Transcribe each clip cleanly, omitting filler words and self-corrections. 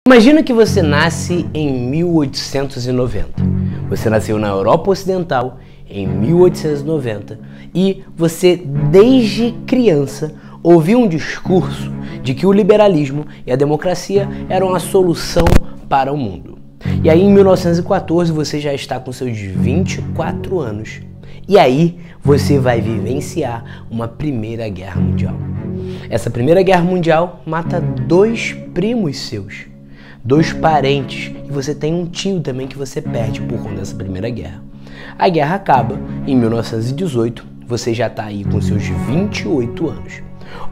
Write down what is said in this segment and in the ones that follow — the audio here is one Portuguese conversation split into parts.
Imagina que você nasce em 1890. Você nasceu na Europa Ocidental em 1890 e você, desde criança, ouviu um discurso de que o liberalismo e a democracia eram a solução para o mundo. E aí, em 1914, você já está com seus 24 anos. E aí, você vai vivenciar uma Primeira Guerra Mundial. Essa Primeira Guerra Mundial mata 2 primos seus. 2 parentes, e você tem um tio também que você perde por conta dessa Primeira Guerra. A guerra acaba em 1918, você já está aí com seus 28 anos.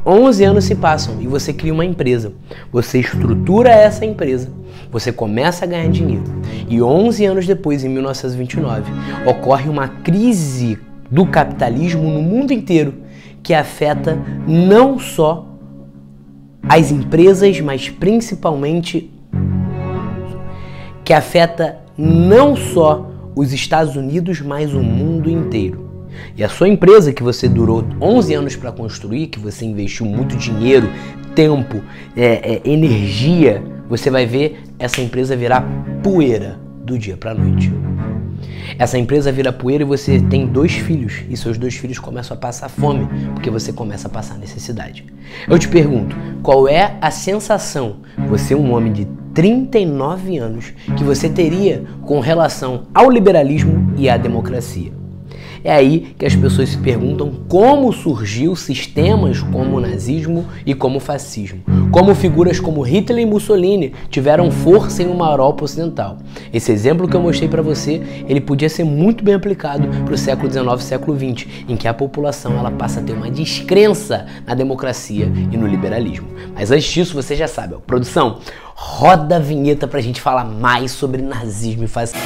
11 anos se passam e você cria uma empresa. Você estrutura essa empresa, você começa a ganhar dinheiro. E 11 anos depois, em 1929, ocorre uma crise do capitalismo no mundo inteiro que afeta não só as empresas, mas principalmente que afeta não só os Estados Unidos, mas o mundo inteiro. E a sua empresa, que você durou 11 anos para construir, que você investiu muito dinheiro, tempo, energia, você vai ver essa empresa virar poeira do dia para a noite. Essa empresa vira poeira e você tem 2 filhos, e seus 2 filhos começam a passar fome, porque você começa a passar necessidade. Eu te pergunto, qual é a sensação, você um homem de 39 anos, que você teria com relação ao liberalismo e à democracia? É aí que as pessoas se perguntam como surgiu sistemas como o nazismo e como o fascismo. Como figuras como Hitler e Mussolini tiveram força em uma Europa Ocidental. Esse exemplo que eu mostrei para você, ele podia ser muito bem aplicado para o século XIX, século XX, em que a população ela passa a ter uma descrença na democracia e no liberalismo. Mas antes disso, você já sabe, ó, produção, roda a vinheta para a gente falar mais sobre nazismo e fascismo.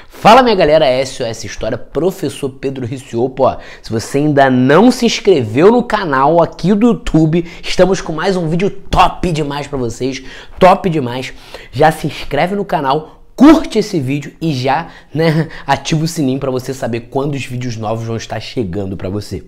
Fala minha galera, SOS História, professor Pedro Riccioppo. Se você ainda não se inscreveu no canal aqui do YouTube, estamos com mais um vídeo top demais pra vocês, top demais. Já se inscreve no canal, curte esse vídeo e já ativa o sininho pra você saber quando os vídeos novos vão estar chegando pra você.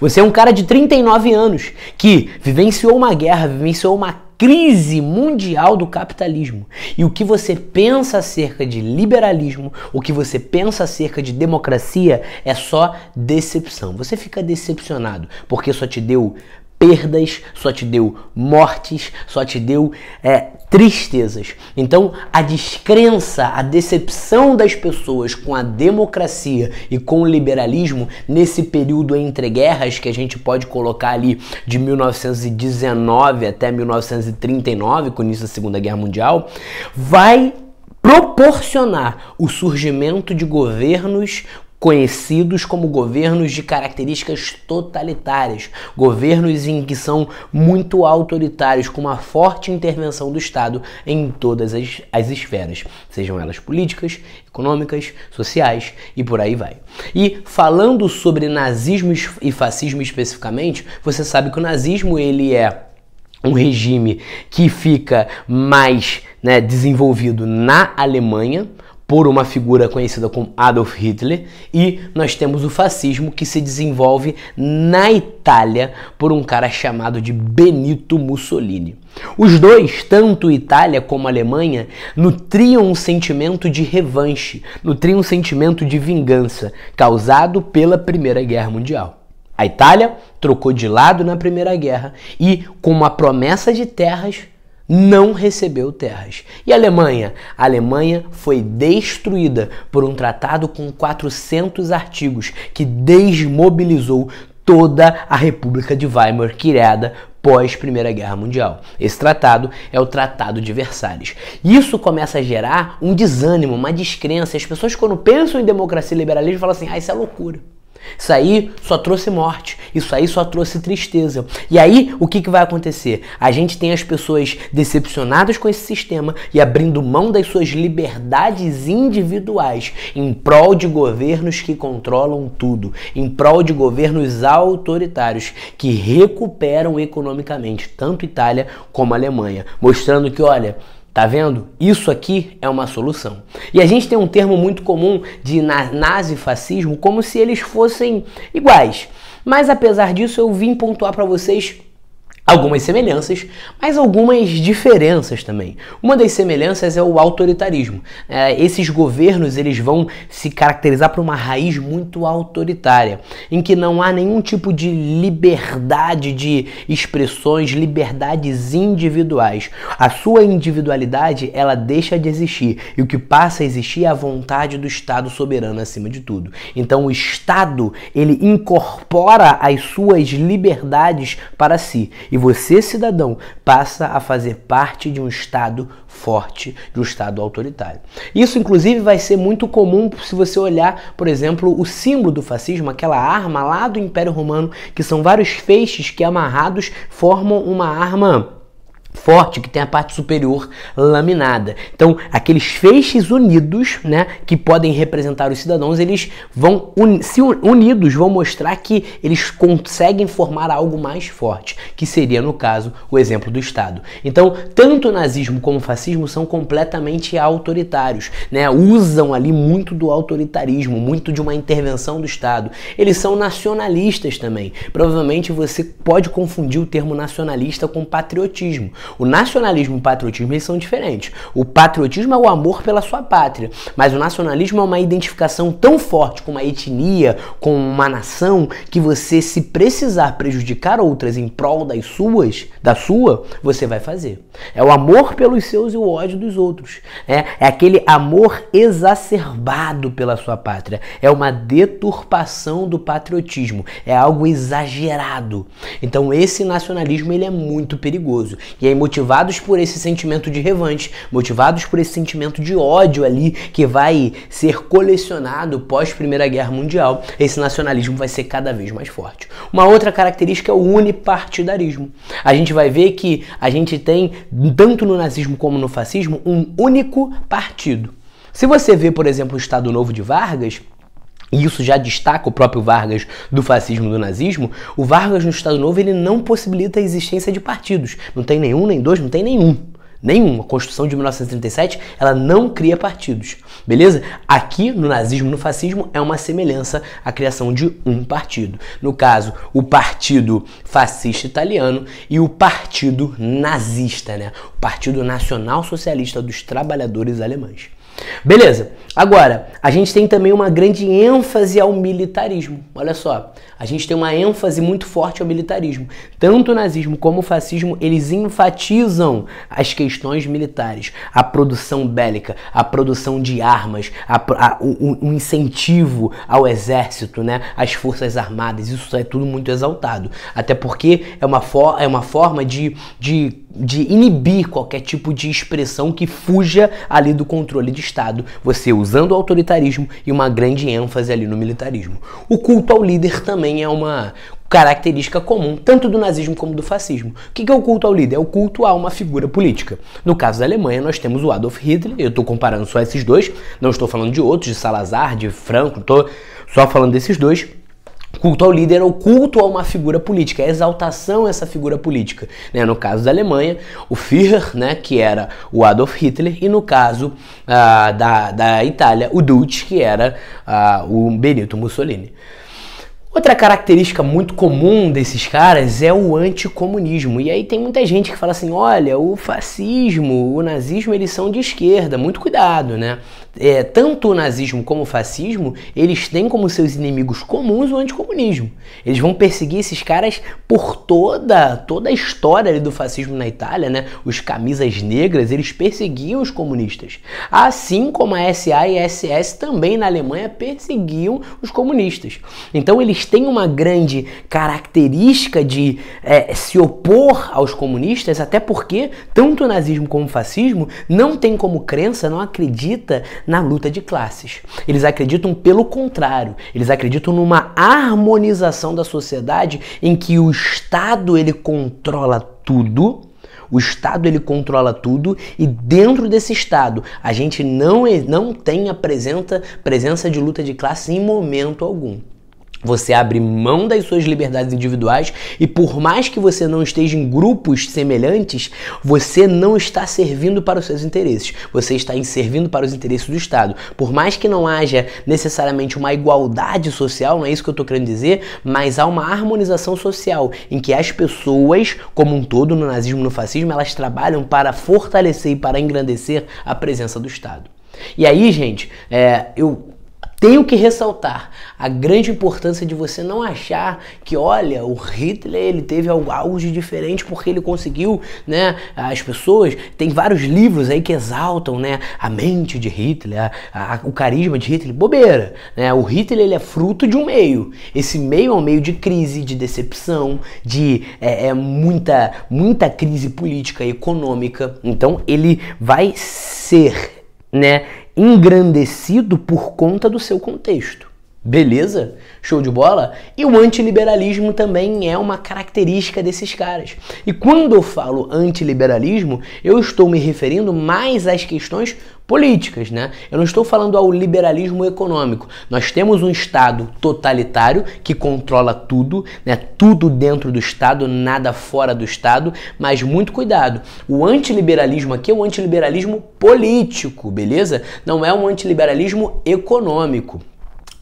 Você é um cara de 39 anos que vivenciou uma guerra, vivenciou uma crise mundial do capitalismo. E o que você pensa acerca de liberalismo, o que você pensa acerca de democracia é só decepção. Você fica decepcionado porque só te deu perdas, só te deu mortes, só te deu tristezas. Então a descrença, a decepção das pessoas com a democracia e com o liberalismo nesse período entre guerras, que a gente pode colocar ali de 1919 até 1939, com o início da Segunda Guerra Mundial, vai proporcionar o surgimento de governos conhecidos como governos de características totalitárias, governos em que são muito autoritários, com uma forte intervenção do Estado em todas as esferas, sejam elas políticas, econômicas, sociais e por aí vai. E falando sobre nazismo e fascismo especificamente, você sabe que o nazismo ele é um regime que fica mais desenvolvido na Alemanha, por uma figura conhecida como Adolf Hitler, e nós temos o fascismo que se desenvolve na Itália por um cara chamado de Benito Mussolini. Os dois, tanto Itália como Alemanha, nutriam um sentimento de revanche, nutriam um sentimento de vingança causado pela Primeira Guerra Mundial. A Itália trocou de lado na Primeira Guerra e, com uma promessa de terras, não recebeu terras. E a Alemanha? A Alemanha foi destruída por um tratado com 400 artigos que desmobilizou toda a República de Weimar, criada pós Primeira Guerra Mundial. Esse tratado é o Tratado de Versalhes. Isso começa a gerar um desânimo, uma descrença. As pessoas, quando pensam em democracia e liberalismo, falam assim, isso é loucura. Isso aí só trouxe morte, isso aí só trouxe tristeza. E aí, o que vai acontecer? A gente tem as pessoas decepcionadas com esse sistema e abrindo mão das suas liberdades individuais em prol de governos que controlam tudo, em prol de governos autoritários que recuperam economicamente tanto Itália como Alemanha, mostrando que, olha, tá vendo? Isso aqui é uma solução. E a gente tem um termo muito comum de nazifascismo como se eles fossem iguais. Mas apesar disso, eu vim pontuar para vocês algumas semelhanças, mas algumas diferenças também. Uma das semelhanças é o autoritarismo. Esses governos eles vão se caracterizar por uma raiz muito autoritária, em que não há nenhum tipo de liberdade de expressões, liberdades individuais. A sua individualidade ela deixa de existir e o que passa a existir é a vontade do Estado soberano acima de tudo. Então o Estado ele incorpora as suas liberdades para si. E você, cidadão, passa a fazer parte de um Estado forte, de um Estado autoritário. Isso, inclusive, vai ser muito comum se você olhar, por exemplo, o símbolo do fascismo, aquela arma lá do Império Romano, que são vários feixes que amarrados formam uma arma forte, que tem a parte superior laminada. Então, aqueles feixes unidos, né, que podem representar os cidadãos, eles vão, unidos, vão mostrar que eles conseguem formar algo mais forte, que seria, no caso, o exemplo do Estado. Então, tanto o nazismo como o fascismo são completamente autoritários, né, usam ali muito do autoritarismo, muito de uma intervenção do Estado. Eles são nacionalistas também. Provavelmente você pode confundir o termo nacionalista com patriotismo. O nacionalismo e o patriotismo eles são diferentes. O patriotismo é o amor pela sua pátria, mas o nacionalismo é uma identificação tão forte com uma etnia, com uma nação, que você, se precisar prejudicar outras em prol da sua, você vai fazer. É o amor pelos seus e o ódio dos outros. É aquele amor exacerbado pela sua pátria. É uma deturpação do patriotismo. É algo exagerado. Então esse nacionalismo ele é muito perigoso. E aí, motivados por esse sentimento de revanche, motivados por esse sentimento de ódio ali que vai ser colecionado pós Primeira Guerra Mundial, esse nacionalismo vai ser cada vez mais forte. Uma outra característica é o unipartidarismo. A gente vai ver que a gente tem, tanto no nazismo como no fascismo, um único partido. Se você vê, por exemplo, o Estado Novo de Vargas, e isso já destaca o próprio Vargas do fascismo e do nazismo, o Vargas no Estado Novo ele não possibilita a existência de partidos. Não tem nenhum, nem dois, não tem nenhum. Nenhum. A Constituição de 1937, ela não cria partidos. Beleza? Aqui, no nazismo e no fascismo, é uma semelhança à criação de um partido. No caso, o Partido Fascista Italiano e o Partido Nazista, né? O Partido Nacional Socialista dos Trabalhadores Alemães. Beleza, agora a gente tem também uma grande ênfase ao militarismo. Olha só, a gente tem uma ênfase muito forte ao militarismo. Tanto o nazismo como o fascismo, eles enfatizam as questões militares, a produção bélica, a produção de armas, o incentivo ao exército, né, às forças armadas. Isso é tudo muito exaltado, até porque é uma forma de inibir qualquer tipo de expressão que fuja ali do controle de Estado, você usando o autoritarismo e uma grande ênfase ali no militarismo. O culto ao líder também é uma característica comum, tanto do nazismo como do fascismo. O que é o culto ao líder? É o culto a uma figura política. No caso da Alemanha, nós temos o Adolf Hitler, eu estou comparando só esses dois, não estou falando de outros, de Salazar, de Franco, estou só falando desses dois. Culto ao líder é o culto a uma figura política, é a exaltação a essa figura política. Né? No caso da Alemanha, o Führer, né, que era o Adolf Hitler, e no caso da Itália, o Duce, que era o Benito Mussolini. Outra característica muito comum desses caras é o anticomunismo. E aí tem muita gente que fala assim, olha, o fascismo, o nazismo, eles são de esquerda, muito cuidado, né? Tanto o nazismo como o fascismo, eles têm como seus inimigos comuns o anticomunismo. Eles vão perseguir esses caras por toda a história ali do fascismo na Itália, né? Os camisas negras, eles perseguiam os comunistas. Assim como a SA e a SS também na Alemanha perseguiam os comunistas. Então eles têm uma grande característica de se opor aos comunistas, até porque tanto o nazismo como o fascismo não tem como crença, não acredita na luta de classes. Eles acreditam pelo contrário, eles acreditam numa harmonização da sociedade em que o Estado ele controla tudo. O Estado ele controla tudo e dentro desse Estado a gente não tem a presença de luta de classe em momento algum. Você abre mão das suas liberdades individuais e por mais que você não esteja em grupos semelhantes, você não está servindo para os seus interesses. Você está servindo para os interesses do Estado. Por mais que não haja necessariamente uma igualdade social, não é isso que eu estou querendo dizer, mas há uma harmonização social em que as pessoas, como um todo, no nazismo e no fascismo, elas trabalham para fortalecer e para engrandecer a presença do Estado. E aí, gente, eu tenho que ressaltar a grande importância de você não achar que, olha, o Hitler ele teve algo de diferente porque ele conseguiu, né, as pessoas, tem vários livros aí que exaltam, né, a mente de Hitler, o carisma de Hitler, bobeira, né, o Hitler ele é fruto de um meio, esse meio é um meio de crise, de decepção, de muita crise política e econômica, então ele vai ser, né, engrandecido por conta do seu contexto. Beleza? Show de bola? E o antiliberalismo também é uma característica desses caras. E quando eu falo antiliberalismo, eu estou me referindo mais às questões políticas, né? Eu não estou falando ao liberalismo econômico. Nós temos um Estado totalitário que controla tudo, né? Tudo dentro do Estado, nada fora do Estado, mas muito cuidado. O antiliberalismo aqui é um antiliberalismo político, beleza? Não é um antiliberalismo econômico.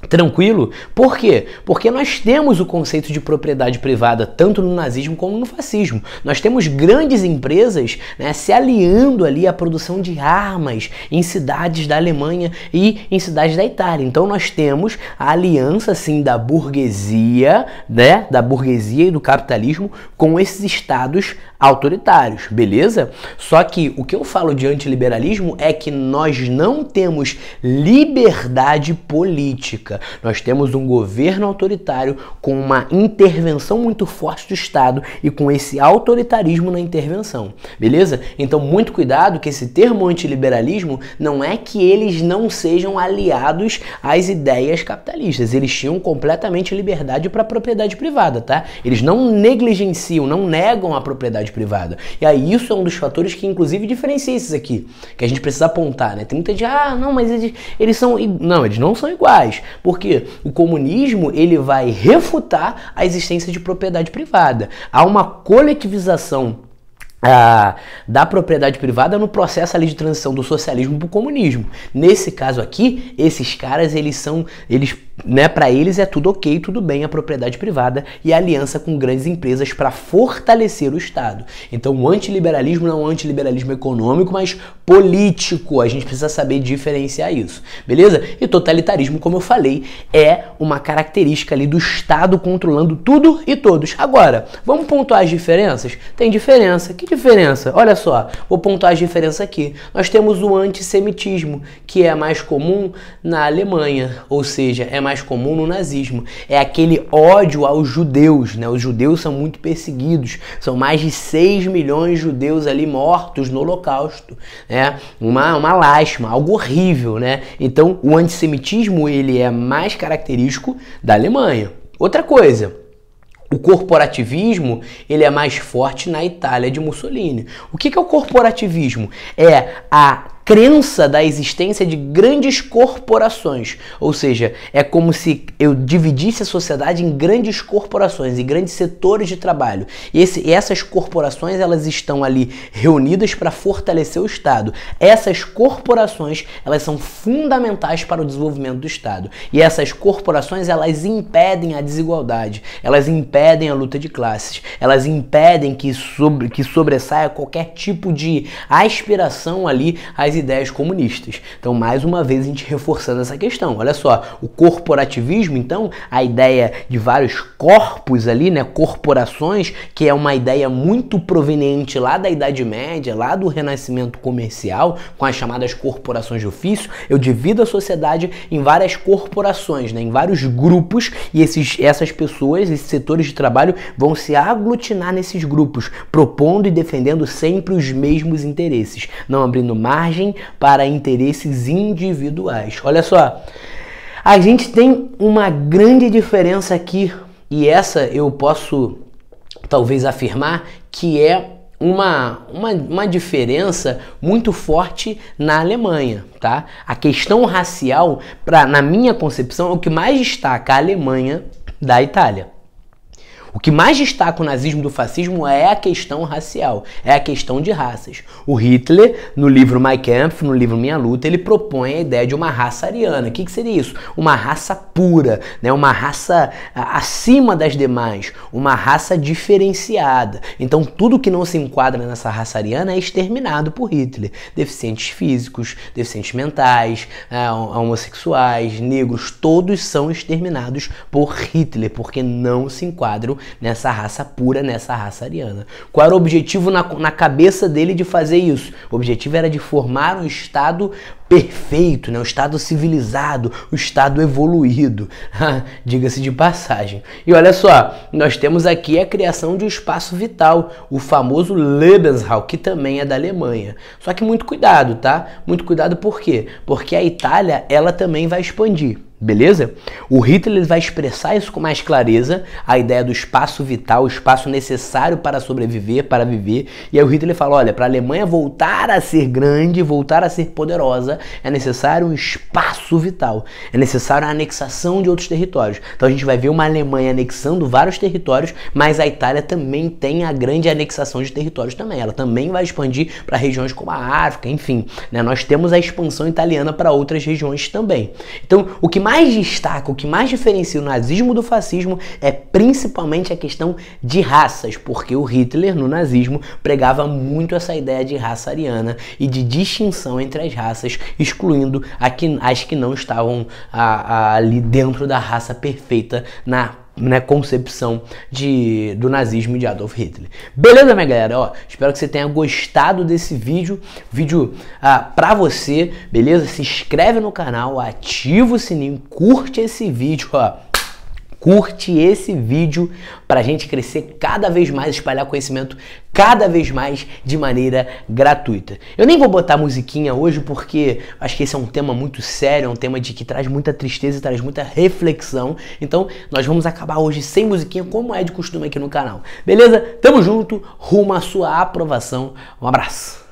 Tranquilo? Por quê? Porque nós temos o conceito de propriedade privada tanto no nazismo como no fascismo. Nós temos grandes empresas, né, se aliando ali à produção de armas em cidades da Alemanha e em cidades da Itália. Então nós temos a aliança assim da burguesia, né, da burguesia e do capitalismo com esses estados autoritários, beleza? Só que o que eu falo de antiliberalismo é que nós não temos liberdade política. Nós temos um governo autoritário com uma intervenção muito forte do Estado e com esse autoritarismo na intervenção, beleza? Então muito cuidado que esse termo antiliberalismo não é que eles não sejam aliados às ideias capitalistas, eles tinham completamente liberdade para a propriedade privada, tá? Eles não negligenciam, não negam a propriedade privada. E aí isso é um dos fatores que inclusive diferencia esses aqui, que a gente precisa apontar, né? Tem muita gente, não, mas eles são... Não, eles não são iguais. Porque o comunismo ele vai refutar a existência de propriedade privada. Há uma coletivização da propriedade privada no processo ali de transição do socialismo para o comunismo. Nesse caso aqui, esses caras, né, para eles é tudo ok, tudo bem a propriedade privada e a aliança com grandes empresas para fortalecer o Estado. Então o antiliberalismo não é um antiliberalismo econômico, mas político. A gente precisa saber diferenciar isso, beleza? E totalitarismo, como eu falei, é uma característica ali do Estado controlando tudo e todos. Agora, vamos pontuar as diferenças? Tem diferença. Que diferença? Olha só, vou pontuar as diferenças aqui. Nós temos o antissemitismo, que é mais comum na Alemanha, ou seja, é mais comum no nazismo. É aquele ódio aos judeus, né? Os judeus são muito perseguidos. São mais de 6 milhões de judeus ali mortos no Holocausto, né? Uma lástima, algo horrível, né? Então, o antissemitismo, ele é mais característico da Alemanha. Outra coisa, o corporativismo ele é mais forte na Itália de Mussolini. O que é o corporativismo? É a crença da existência de grandes corporações, ou seja, é como se eu dividisse a sociedade em grandes corporações, em grandes setores de trabalho. E essas corporações elas estão ali reunidas para fortalecer o Estado. Essas corporações elas são fundamentais para o desenvolvimento do Estado. E essas corporações elas impedem a desigualdade, elas impedem a luta de classes, elas impedem que sobressaia qualquer tipo de aspiração ali às ideias comunistas. Então, mais uma vez, a gente reforçando essa questão. Olha só, o corporativismo, então, a ideia de vários corpos ali, né, corporações, que é uma ideia muito proveniente lá da Idade Média, lá do Renascimento comercial, com as chamadas corporações de ofício. Eu divido a sociedade em várias corporações, né, em vários grupos, e essas pessoas, esses setores de trabalho, vão se aglutinar nesses grupos, propondo e defendendo sempre os mesmos interesses, não abrindo margem para interesses individuais. Olha só, a gente tem uma grande diferença aqui, e essa eu posso talvez afirmar que é uma diferença muito forte na Alemanha, tá? A questão racial, na minha concepção, é o que mais destaca a Alemanha da Itália. O que mais destaca o nazismo do fascismo é a questão racial, é a questão de raças. O Hitler, no livro Mein Kampf, no livro Minha Luta, ele propõe a ideia de uma raça ariana. O que seria isso? Uma raça pura, né? Uma raça acima das demais, uma raça diferenciada. Então tudo que não se enquadra nessa raça ariana é exterminado por Hitler. Deficientes físicos, deficientes mentais, homossexuais, negros, todos são exterminados por Hitler, porque não se enquadram nessa raça pura, nessa raça ariana. Qual era o objetivo na cabeça dele de fazer isso? O objetivo era de formar um Estado perfeito, né? Um Estado civilizado, um Estado evoluído, diga-se de passagem. E olha só, nós temos aqui a criação de um espaço vital, o famoso Lebensraum, que também é da Alemanha. Só que muito cuidado, tá? Muito cuidado por quê? Porque a Itália, ela também vai expandir. Beleza? O Hitler vai expressar isso com mais clareza, a ideia do espaço vital, o espaço necessário para sobreviver, para viver. E aí o Hitler fala, olha, para a Alemanha voltar a ser grande, voltar a ser poderosa, é necessário um espaço vital, é necessário a anexação de outros territórios. Então a gente vai ver uma Alemanha anexando vários territórios, mas a Itália também tem a grande anexação de territórios também. Ela também vai expandir para regiões como a África, enfim, né? Nós temos a expansão italiana para outras regiões também. Então, o que mais destaca, o que mais diferencia o nazismo do fascismo é principalmente a questão de raças, porque o Hitler, no nazismo, pregava muito essa ideia de raça ariana e de distinção entre as raças, excluindo as que não estavam ali dentro da raça perfeita na concepção do nazismo de Adolf Hitler. Beleza, minha galera? Ó, espero que você tenha gostado desse vídeo. Pra você, beleza? Se inscreve no canal, ativa o sininho, curte esse vídeo, ó. Curte esse vídeo pra gente crescer cada vez mais, espalhar conhecimento cada vez mais de maneira gratuita. Eu nem vou botar musiquinha hoje porque acho que esse é um tema muito sério, é um tema que traz muita tristeza e traz muita reflexão. Então nós vamos acabar hoje sem musiquinha, como é de costume aqui no canal. Beleza? Tamo junto, rumo à sua aprovação. Um abraço.